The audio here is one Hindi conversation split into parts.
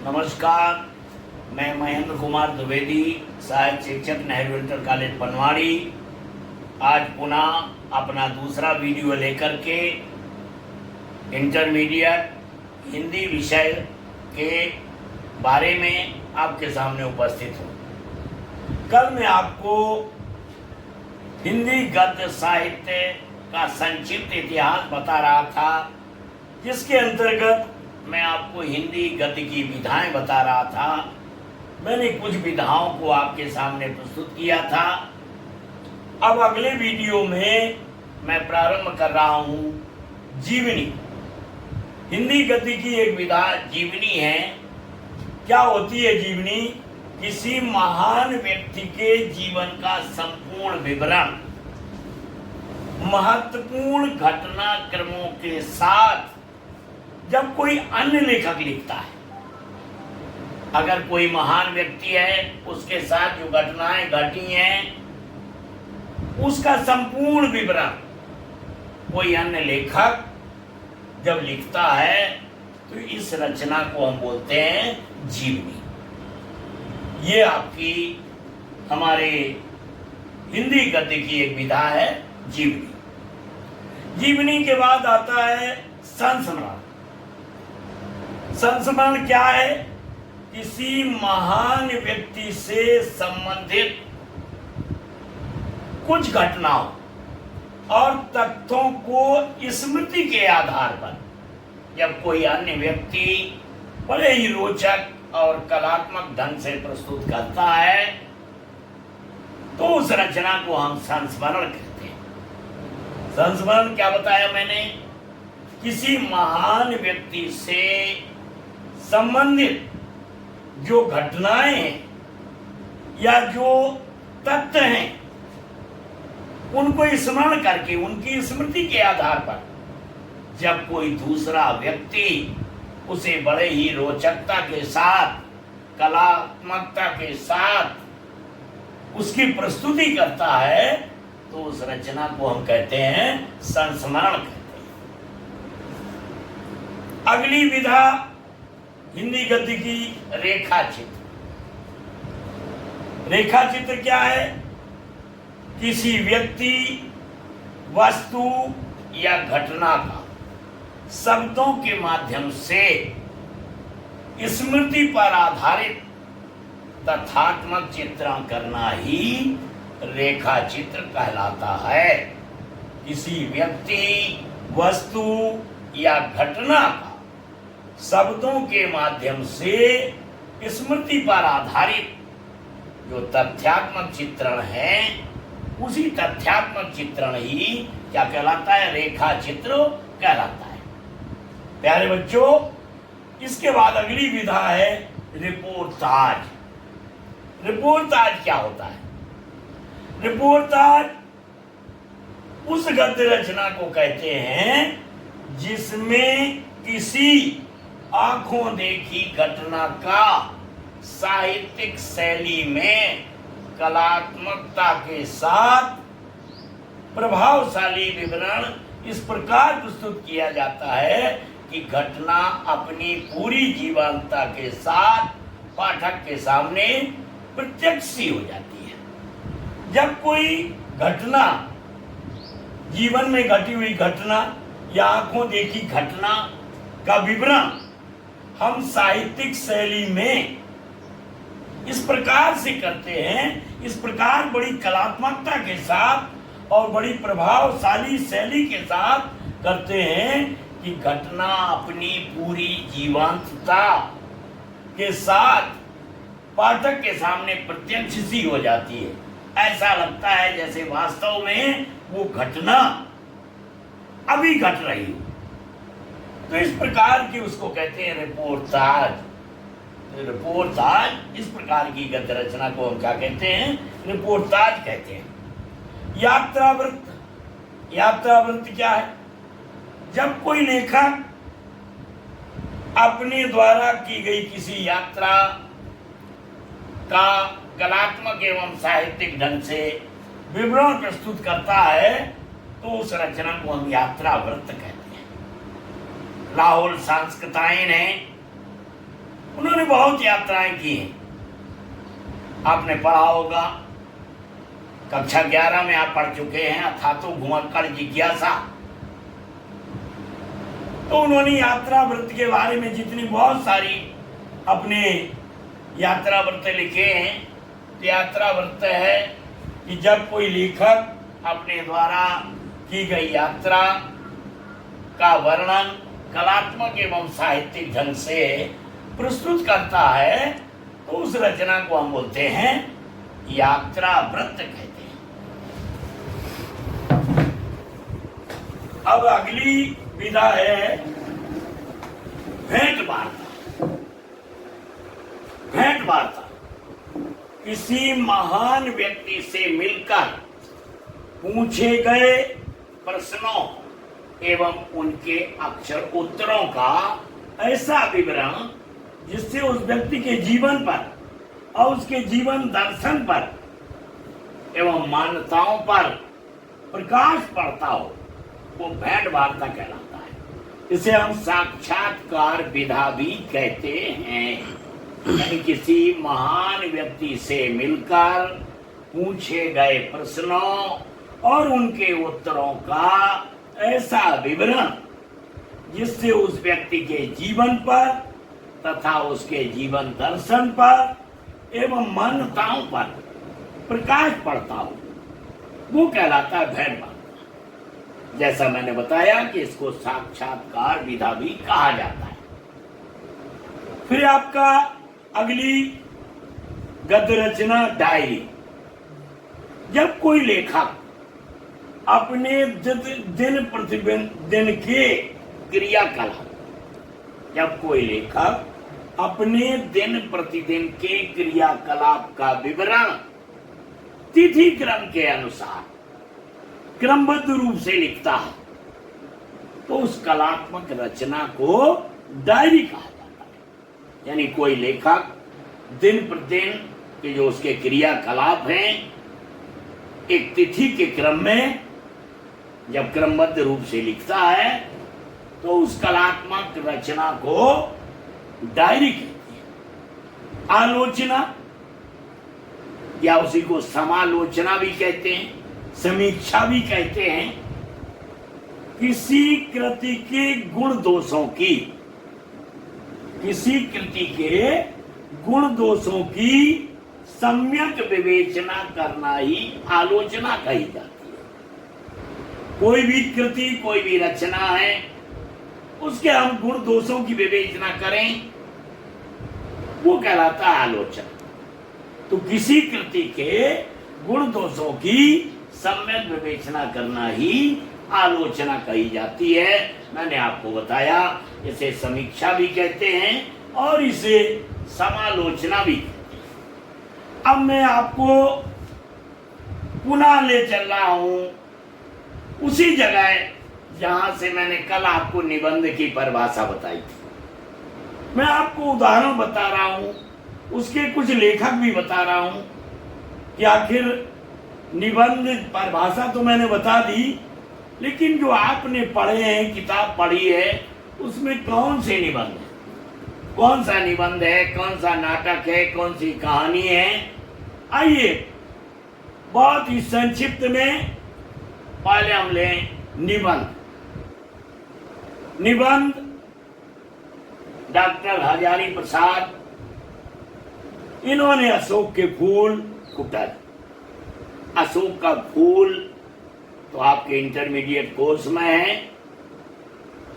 नमस्कार, मैं महेंद्र कुमार द्विवेदी, सहायक शिक्षक नेहरू इंटर कॉलेज बनवाड़ी। आज पुनः अपना दूसरा वीडियो लेकर के इंटरमीडिएट हिंदी विषय के बारे में आपके सामने उपस्थित हूँ। कल मैं आपको हिंदी गद्य साहित्य का संक्षिप्त इतिहास बता रहा था, जिसके अंतर्गत मैं आपको हिंदी गद्य की विधाएं बता रहा था। मैंने कुछ विधाओं को आपके सामने प्रस्तुत किया था। अब अगले वीडियो में मैं प्रारंभ कर रहा हूं जीवनी। हिंदी गद्य की एक विधा जीवनी है। क्या होती है जीवनी? किसी महान व्यक्ति के जीवन का संपूर्ण विवरण महत्वपूर्ण घटनाक्रमों के साथ जब कोई अन्य लेखक लिखता है। अगर कोई महान व्यक्ति है, उसके साथ जो घटनाएं घटी हैं उसका संपूर्ण विवरण कोई अन्य लेखक जब लिखता है तो इस रचना को हम बोलते हैं जीवनी। ये आपकी हमारे हिंदी गद्य की एक विधा है जीवनी। जीवनी के बाद आता है संस्मरण। संस्मरण क्या है? किसी महान व्यक्ति से संबंधित कुछ घटनाओं और तथ्यों को स्मृति के आधार पर जब कोई अन्य व्यक्ति बड़े ही रोचक और कलात्मक ढंग से प्रस्तुत करता है तो उस रचना को हम संस्मरण कहते हैं। संस्मरण क्या बताया मैंने? किसी महान व्यक्ति से संबंधित जो घटनाएं हैं या जो तथ्य हैं उनको स्मरण करके उनकी स्मृति के आधार पर जब कोई दूसरा व्यक्ति उसे बड़े ही रोचकता के साथ, कलात्मकता के साथ उसकी प्रस्तुति करता है तो उस रचना को हम कहते हैं संस्मरण कहते हैं। अगली विधा हिंदी गद्य की रेखा चित्र। रेखा चित्र क्या है? किसी व्यक्ति, वस्तु या घटना का शब्दों के माध्यम से स्मृति पर आधारित तथ्यात्मक चित्रण करना ही रेखा चित्र कहलाता है। किसी व्यक्ति, वस्तु या घटना का शब्दों के माध्यम से स्मृति पर आधारित जो तथ्यात्मक चित्रण है उसी तथ्यात्मक चित्रण ही क्या कहलाता है? रेखा चित्र कहलाता है। प्यारे बच्चों, इसके बाद अगली विधा है रिपोर्टाज। रिपोर्टाज क्या होता है? रिपोर्टाज उस गद्य रचना को कहते हैं जिसमें किसी आंखों देखी घटना का साहित्यिक शैली में कलात्मकता के साथ प्रभावशाली विवरण इस प्रकार प्रस्तुत किया जाता है कि घटना अपनी पूरी जीवंतता के साथ पाठक के सामने प्रत्यक्ष सी हो जाती है। जब कोई घटना, जीवन में घटी हुई घटना या आंखों देखी घटना का विवरण हम साहित्यिक शैली में इस प्रकार से करते हैं, इस प्रकार बड़ी कलात्मकता के साथ और बड़ी प्रभावशाली शैली के साथ करते हैं कि घटना अपनी पूरी जीवंतता के साथ पाठक के सामने प्रत्यक्ष सी हो जाती है। ऐसा लगता है जैसे वास्तव में वो घटना अभी घट रही हो। तो इस प्रकार की उसको कहते हैं रिपोर्टाज। रिपोर्टाज, इस प्रकार की गद्य रचना को हम क्या कहते हैं? रिपोर्टाज कहते हैं। यात्रावृत्त। यात्रावृत्त क्या है? जब कोई लेखक अपने द्वारा की गई किसी यात्रा का कलात्मक एवं साहित्यिक ढंग से विवरण प्रस्तुत करता है तो उस रचना को हम यात्रावृत्त कहते हैं। राहुल सांस्कृतायन है उन्होंने बहुत यात्राएं की हैं। आपने पढ़ा होगा, कक्षा 11 में आप पढ़ चुके हैं, अथा तो घुमक्कड़ जिज्ञासा। तो उन्होंने यात्रा व्रत के बारे में जितनी बहुत सारी अपने यात्रा व्रत लिखे हैं। तो यात्रा व्रत है कि जब कोई लेखक अपने द्वारा की गई यात्रा का वर्णन कलात्मक एवं साहित्यिक ढंग से प्रस्तुत करता है, तो उस रचना को हम बोलते हैं यात्रा व्रत कहते हैं। अब अगली विधा है भेंट वार्ता। भेंट वार्ता किसी महान व्यक्ति से मिलकर पूछे गए प्रश्नों एवं उनके अक्षर उत्तरों का ऐसा विवरण जिससे उस व्यक्ति के जीवन पर और उसके जीवन दर्शन पर एवं मान्यताओं पर प्रकाश पड़ता हो, वो भेंट वार्ता कहलाता है। इसे हम साक्षात्कार विधा भी कहते हैं। यानी किसी महान व्यक्ति से मिलकर पूछे गए प्रश्नों और उनके उत्तरों का ऐसा विवरण जिससे उस व्यक्ति के जीवन पर तथा उसके जीवन दर्शन पर एवं मान्यताओं पर प्रकाश पड़ता हो, वो कहलाता है भेंट वार्ता। जैसा मैंने बताया कि इसको साक्षात्कार विधा भी कहा जाता है। फिर आपका अगली गद्य रचना डायरी। जब कोई लेखक अपने दिन प्रतिदिन के क्रियाकलाप, जब कोई लेखक अपने दिन प्रतिदिन के क्रियाकलाप का विवरण तिथि क्रम के अनुसार क्रमबद्ध रूप से लिखता है, तो उस कलात्मक रचना को डायरी कहा जाता है। यानी कोई लेखक दिन प्रतिदिन के जो उसके क्रियाकलाप हैं, एक तिथि के क्रम में जब क्रमबद्ध रूप से लिखता है, तो उस कलात्मक रचना को डायरी कहते हैं। आलोचना या उसी को समालोचना भी कहते हैं, समीक्षा भी कहते हैं। किसी कृति के गुण दोषों की, किसी कृति के गुण दोषों की सम्यक विवेचना करना ही आलोचना कही जाती है। कोई भी कृति, कोई भी रचना है, उसके हम गुण दोषों की विवेचना करें, वो कहलाता है आलोचना। तो किसी कृति के गुण दोषों की सम्यक विवेचना करना ही आलोचना कही जाती है। मैंने आपको बताया इसे समीक्षा भी कहते हैं और इसे समालोचना भी कहते हैं। अब मैं आपको पुनः ले चल रहा हूं उसी जगह जहां से मैंने कल आपको निबंध की परिभाषा बताई थी। मैं आपको उदाहरण बता रहा हूं, उसके कुछ लेखक भी बता रहा हूं कि आखिर निबंध परिभाषा तो मैंने बता दी, लेकिन जो आपने पढ़े हैं, किताब पढ़ी है, उसमें कौन से निबंध है, कौन सा निबंध है, कौन सा नाटक है, कौन सी कहानी है। आइए बहुत ही संक्षिप्त में पहले हम लें निबंध। निबंध डॉक्टर हजारी प्रसाद, इन्होंने अशोक के फूल कुटज, अशोक का फूल तो आपके इंटरमीडिएट कोर्स में है,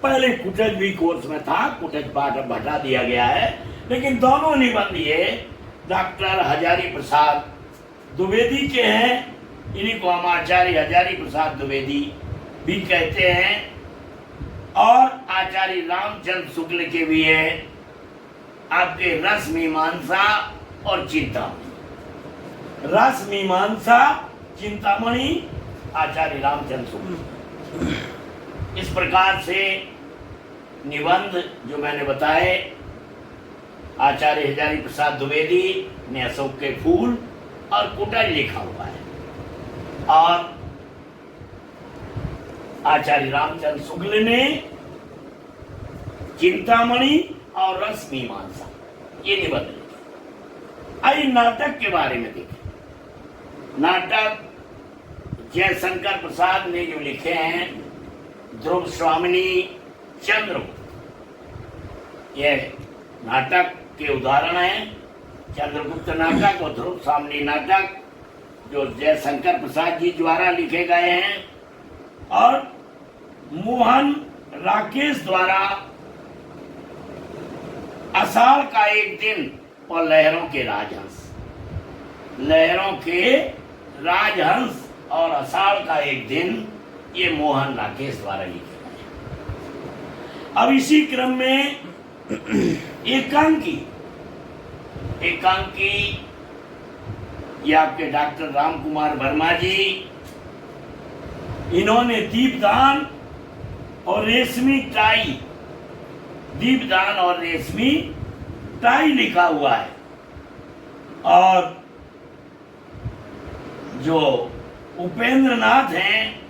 पहले कुटज भी कोर्स में था, कुटज पाठ अब हटा दिया गया है, लेकिन दोनों निबंध ये डॉक्टर हजारी प्रसाद द्विवेदी के हैं। इन्हीं को हम आचार्य हजारी प्रसाद द्विवेदी भी कहते हैं। और आचार्य रामचंद्र शुक्ल के भी है, आपके रस मीमांसा और चिंतामणि। रस मीमांसा चिंतामणि आचार्य रामचंद्र शुक्ल। इस प्रकार से निबंध जो मैंने बताए, आचार्य हजारी प्रसाद द्विवेदी ने अशोक के फूल और कुटज लिखा हुआ है, और आचार्य रामचंद्र शुक्ल ने चिंतामणि और रस मीमांसा ये निबंध लिखे। आइए नाटक के बारे में देखें। नाटक जयशंकर प्रसाद ने जो लिखे हैं, ध्रुव स्वामिनी, चंद्रगुप्त, यह नाटक के उदाहरण हैं। चंद्रगुप्त नाटक और ध्रुव स्वामिनी नाटक जो जयशंकर प्रसाद जी द्वारा लिखे गए हैं, और मोहन राकेश द्वारा आषाढ़ का एक दिन और लहरों के राजहंस, लहरों के राजहंस और आषाढ़ का एक दिन, ये मोहन राकेश द्वारा लिखे गए। अब इसी क्रम में एकांकी, एकांकी ये आपके डॉक्टर राम कुमार वर्मा जी, इन्होंने दीपदान और रेशमी टाई, दीपदान और रेशमी टाई लिखा हुआ है। और जो उपेंद्र नाथ हैं,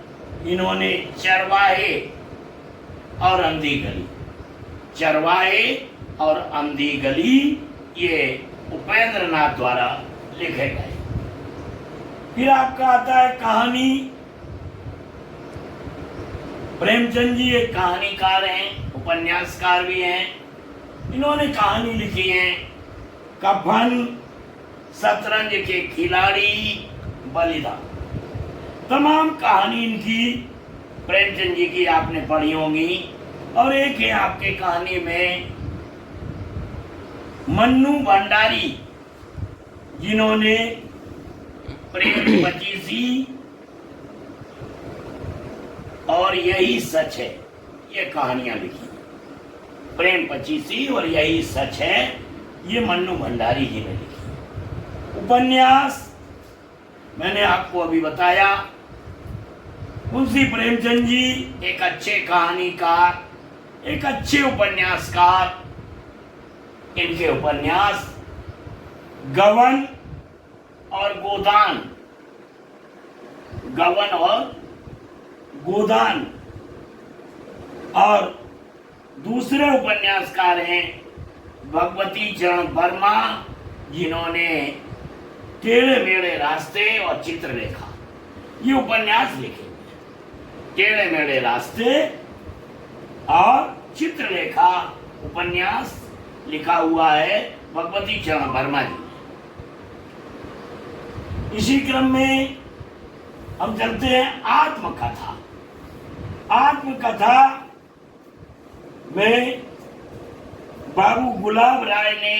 इन्होंने चरवाहे और अंधी गली, चरवाहे और अंधी गली, ये उपेंद्र नाथ द्वारा लिखे गए। फिर आपका आता है कहानी। प्रेमचंद जी एक कहानीकार हैं, उपन्यासकार भी हैं। इन्होंने कहानी लिखी है कफन, शतरंज के खिलाड़ी, बलिदान। तमाम कहानी इनकी प्रेमचंद जी की आपने पढ़ी होंगी। और एक है आपके कहानी में मन्नू भंडारी, जिन्होंने प्रेम पचीसी और यही सच है, ये कहानियां लिखी। प्रेम पचीसी और यही सच है, ये मन्नू भंडारी जी ने लिखी। उपन्यास मैंने आपको अभी बताया, मुंशी प्रेमचंद जी एक अच्छे कहानीकार, एक अच्छे उपन्यासकार। इनके उपन्यास गवन और गोदान, गवन और गोदान। और दूसरे उपन्यासकार हैं भगवती चरण वर्मा, जिन्होंने टेढ़े मेढ़े रास्ते और चित्रलेखा, ये उपन्यास लिखे। टेढ़े मेढ़े रास्ते और चित्रलेखा उपन्यास लिखा हुआ है भगवती चरण वर्मा जी। इसी क्रम में हम चलते हैं आत्मकथा। आत्मकथा में बाबू गुलाब राय ने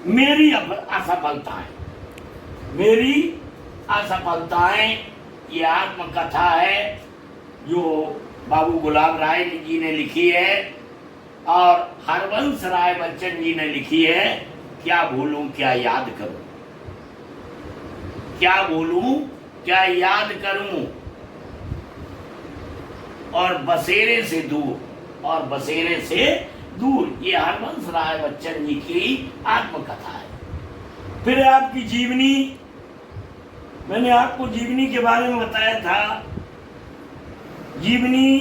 मेरी असफलताएं, मेरी असफलताएं, ये आत्मकथा है जो बाबू गुलाब राय जी ने लिखी है और हरवंश राय बच्चन जी ने लिखी है। क्या भूलूं क्या याद करूं, क्या भूलूं क्या याद करूं, और बसेरे से दूर, और बसेरे से दूर, ये हरवंश राय बच्चन जी की आत्मकथा है। फिर आपकी जीवनी, मैंने आपको जीवनी के बारे में बताया था। जीवनी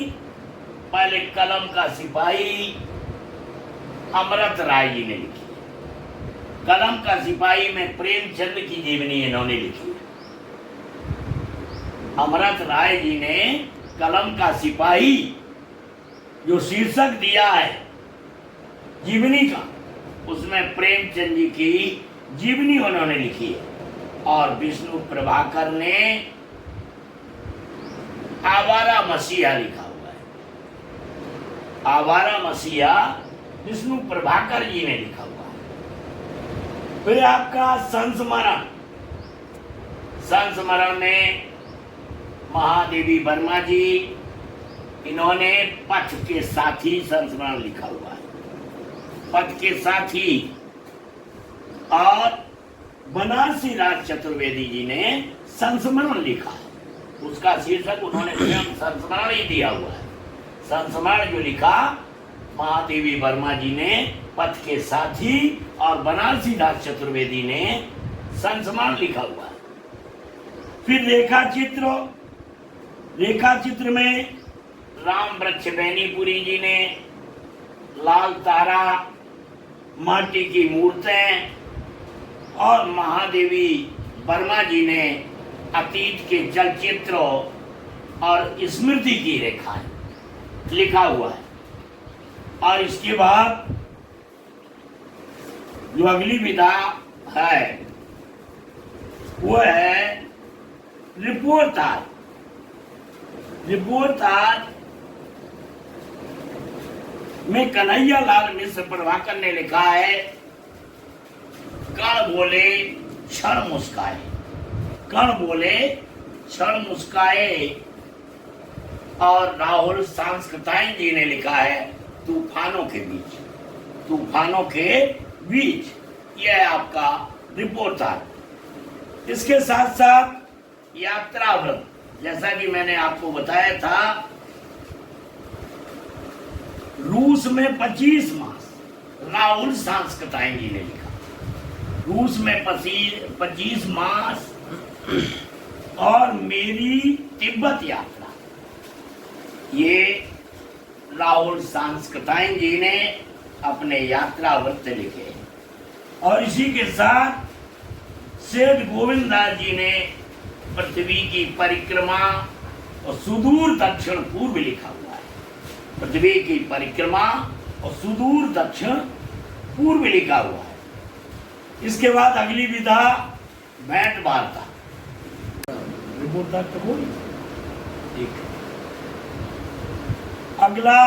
पहले कलम का सिपाही अमृत राय जी ने लिखी। कलम का सिपाही में प्रेमचंद की जीवनी इन्होंने लिखी। अमृत राय जी ने कलम का सिपाही जो शीर्षक दिया है जीवनी का, उसमें प्रेमचंद जी की जीवनी उन्होंने लिखी है। और विष्णु प्रभाकर ने आवारा मसीहा लिखा हुआ है। आवारा मसीहा विष्णु प्रभाकर जी ने लिखा हुआ है। फिर आपका संस्मरण, संस्मरण में महादेवी वर्मा जी, इन्होंने पथ के साथी संस्मरण लिखा हुआ है। पथ के साथी। और बनारसी राज चतुर्वेदी जी ने संस्मरण लिखा है, उसका शीर्षक उन्होंने स्वयं संस्मरण ही दिया हुआ है। संस्मरण जो लिखा महादेवी वर्मा जी ने पथ के साथी, और बनारसी दास चतुर्वेदी ने संस्मरण लिखा हुआ है। फिर रेखा चित्र, रेखा चित्र में राम वृक्ष बेनीपुरी जी ने लाल तारा, माटी की मूर्तें और महादेवी वर्मा जी ने अतीत के चलचित्रों और स्मृति की रेखाएं लिखा हुआ है। और इसके बाद जो अगली विधा है वो है रिपोर्टाज। रिपोर्टाज में कन्हैया लाल मिश्र प्रभाकर ने लिखा है, कण बोले क्षण मुस्काए, कण बोले क्षण मुस्काए। और राहुल सांस्कृतायन जी ने लिखा है, तूफानों के बीच, तूफानों के बीच। यह है आपका रिपोर्टाज। इसके साथ साथ यात्रा व्रत, जैसा कि मैंने आपको बताया था, रूस में 25 मास राहुल सांस्कृतायन जी ने लिखा। रूस में 25 मास और मेरी तिब्बत यात्रा, ये राहुल सांस्कृतायन जी ने अपने यात्रा वृत्त लिखे। और इसी के साथ सेठ गोविंददास जी ने पृथ्वी की परिक्रमा और सुदूर दक्षिण पूर्व लिखा हुआ है। पृथ्वी की परिक्रमा और सुदूर दक्षिण पूर्व लिखा हुआ है। इसके बाद अगली विधा भेंट वार्ता। रिपोर्ट बोली ठीक। अगला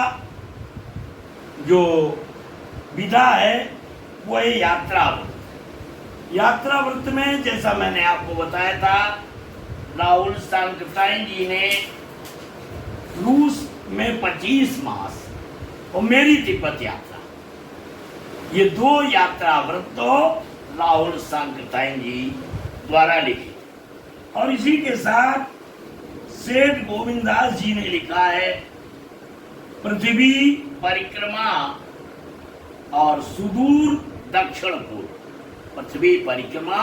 जो विधा है वो है यात्रा व्रत। यात्रा व्रत में जैसा मैंने आपको बताया था, राहुल सांकृतायन जी ने रूस में 25 मास और मेरी तिब्बत यात्रा, ये 2 यात्रा व्रत तो राहुल सांकृतायन जी द्वारा लिखे। और इसी के साथ सेठ गोविंददास जी ने लिखा है, पृथ्वी परिक्रमा और सुदूर दक्षिण पूर्व। पृथ्वी परिक्रमा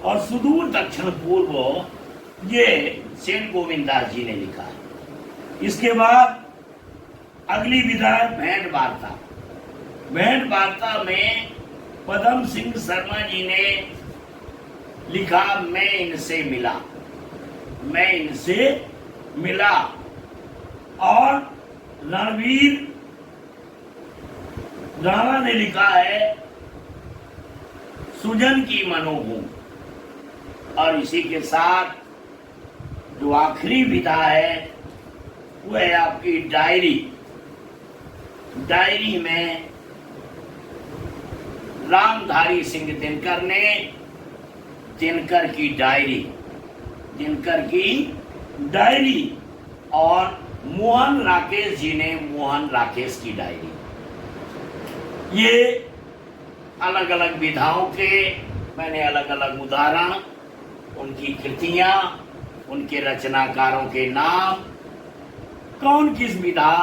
और सुदूर दक्षिण पूर्व, ये सेठ गोविंददास जी ने लिखा है। इसके बाद अगली विधा है भेंट वार्ता। भेंट वार्ता में पदम सिंह शर्मा जी ने लिखा, मैं इनसे मिला, मैं इनसे मिला। और रणवीर राणा ने लिखा है, सुजन की मनोभूमि। और इसी के साथ जो आखिरी विधा है वो है आपकी डायरी। डायरी में रामधारी सिंह दिनकर ने दिनकर की डायरी, दिनकर की डायरी, और मोहन राकेश जी ने मोहन राकेश की डायरी। ये अलग अलग विधाओं के मैंने अलग अलग उदाहरण, उनकी कृतियां, उनके रचनाकारों के नाम, कौन किस विधा,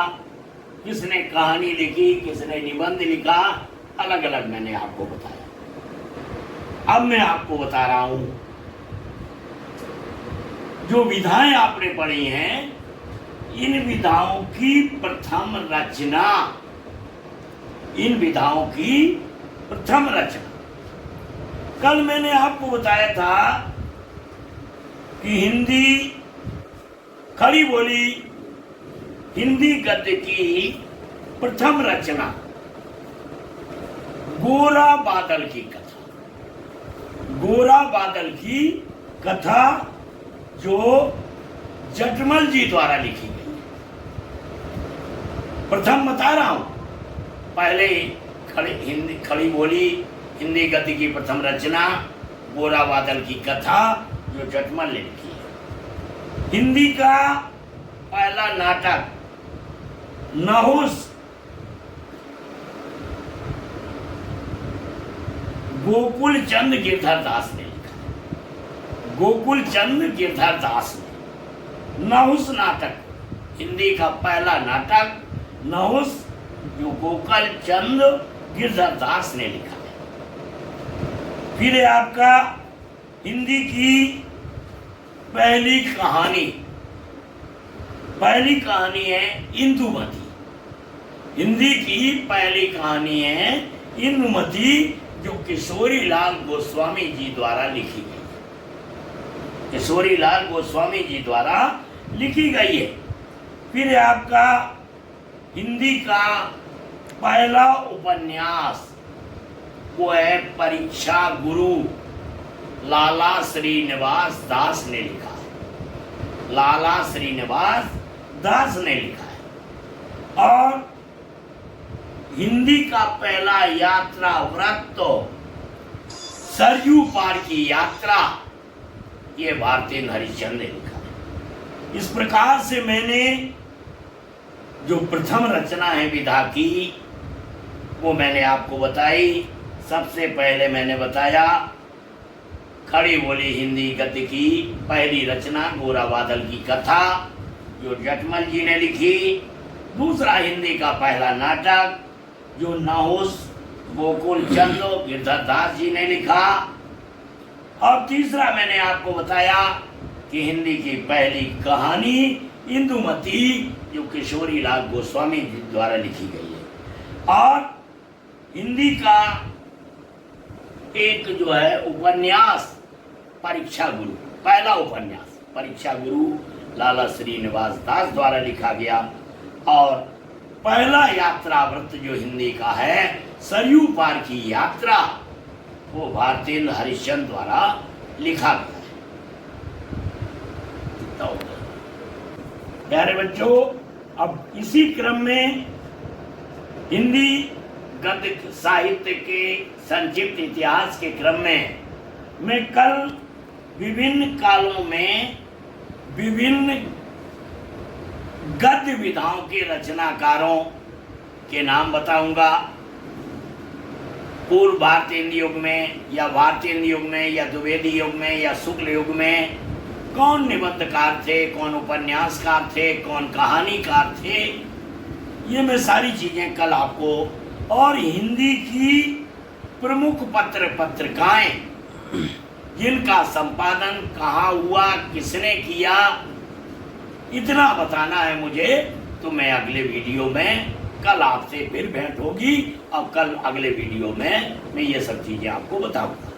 किसने कहानी लिखी, किसने निबंध लिखा, अलग अलग मैंने आपको बताया। अब मैं आपको बता रहा हूं, जो विधाएं आपने पढ़ी हैं, इन विधाओं की प्रथम रचना, इन विधाओं की प्रथम रचना। कल मैंने आपको बताया था कि हिंदी खड़ी बोली, हिंदी गद्य की प्रथम रचना गोरा बादल की कथा। गोरा बादल की कथा जो जटमल जी द्वारा लिखी गई। प्रथम बता रहा हूं, पहले खड़ी बोली हिंदी गद्य की प्रथम रचना गोरा बादल की कथा जो जटमल ने लिखी है। हिंदी का पहला नाटक नहुस गोकुल चंद गिरधर दास ने लिखा। गोकुल चंद गिरधर दास ने नहुस नाटक, हिंदी का पहला नाटक नहुस जो गोकुल चंद गिरधर दास ने लिखा है। फिर है आपका हिंदी की पहली कहानी, पहली कहानी है इंदुमती। हिंदी की पहली कहानी है इंदुमती, जो किशोरी लाल गोस्वामी जी द्वारा लिखी गई है। किशोरी लाल गोस्वामी जी द्वारा लिखी गई है। फिर आपका हिंदी का पहला उपन्यास वो है परीक्षा गुरु, लाला श्रीनिवास दास ने लिखा है। लाला श्रीनिवास दास ने लिखा है। और हिंदी का पहला यात्रा व्रत तो सरयू पार की यात्रा, ये भारतेंद्र हरिश्चंद्र ने लिखा है। इस प्रकार से मैंने जो प्रथम रचना है विधा की वो मैंने आपको बताई। सबसे पहले मैंने बताया खड़ी बोली हिंदी गद्य की पहली रचना गोरा बादल की कथा, जो जटमल जी ने लिखी। दूसरा हिंदी का पहला नाटक जो नाहोश गोकुल चंद गिरधर दास जी ने लिखा। और तीसरा मैंने आपको बताया कि हिंदी की पहली कहानी इंदुमती, जो किशोरी लाल गोस्वामी जी द्वारा लिखी गई है। और हिंदी का एक जो है उपन्यास परीक्षा गुरु, पहला उपन्यास परीक्षा गुरु लाला श्रीनिवास दास द्वारा लिखा गया। और पहला यात्रा व्रत जो हिंदी का है सरयू पार की यात्रा, वो भारतेंद्र हरिश्चंद्र द्वारा लिखा गया है। प्यारे बच्चों, अब इसी क्रम में हिंदी गद्य साहित्य के संक्षिप्त इतिहास के क्रम में मैं कल विभिन्न कालों में विभिन्न गद्य विधाओं के रचनाकारों के नाम बताऊंगा। पूर्व भारतेंद्र युग में या भारतेंद्र युग में या द्विवेदी युग में या शुक्ल युग में कौन निबंधकार थे, कौन उपन्यासकार थे, कौन कहानीकार थे, ये मैं सारी चीजें कल आपको, और हिंदी की प्रमुख पत्रिकाएं जिनका संपादन कहाँ हुआ, किसने किया, इतना बताना है मुझे। तो मैं अगले वीडियो में कल आपसे फिर भेंट होगी और कल अगले वीडियो में मैं ये सब चीजें आपको बताऊंगा।